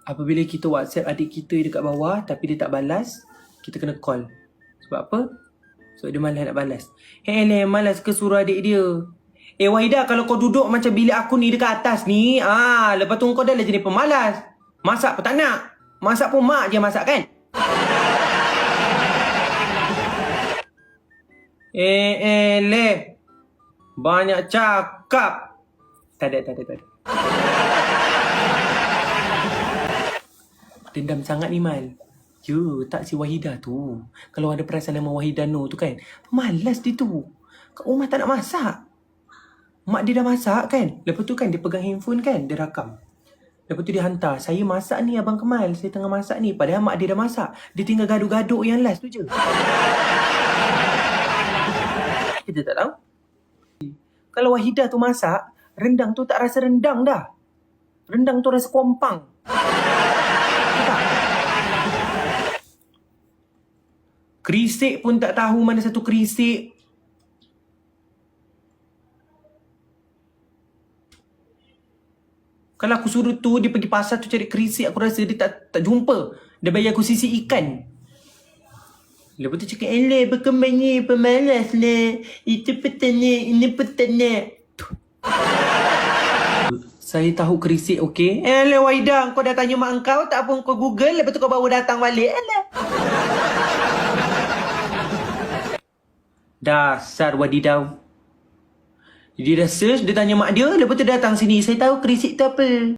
apabila kita WhatsApp adik kita dekat bawah tapi dia tak balas, kita kena call. Sebab apa? Sebab dia malas nak balas. Malas ke suruh adik dia? Wahidah, kalau kau duduk macam bilik aku ni dekat atas ni, lepas tu kau dah lah jadi pemalas. Masak pun tak nak. Masak pun mak je masak kan? Banyak cakap. Tak ada. Dendam sangat ni, Mal. Tak si Wahidah tu. Kalau ada perasaan nama Wahidah Nur tu kan, malas dia tu. Kat rumah tak nak masak. Mak dia dah masak kan. Lepas tu kan dia pegang handphone kan, dia rakam. Lepas tu dia hantar, saya masak ni Abang Kemal, saya tengah masak ni. Padahal mak dia dah masak. Dia tinggal gaduh-gaduh yang last tu je. Kita tak tahu. Kalau Wahidah tu masak, rendang tu tak rasa rendang dah. Rendang tu rasa kompang. Kerisik pun tak tahu mana satu kerisik. Kalau aku suruh tu, dia pergi pasar tu cari kerisik, aku rasa dia tak jumpa. Dia bagi aku sisi ikan. Lepas tu cakap, berkembang ni, pemalas lah. Itu petana, ini petana. Saya tahu kerisik, okey? Wahidah, kau dah tanya mak kau, tak apa kau Google, lepas tu kau baru datang balik. Dasar wadidau. Dia dah search, dia tanya mak dia, lepas tu datang sini. Saya tahu kerisik tu apa.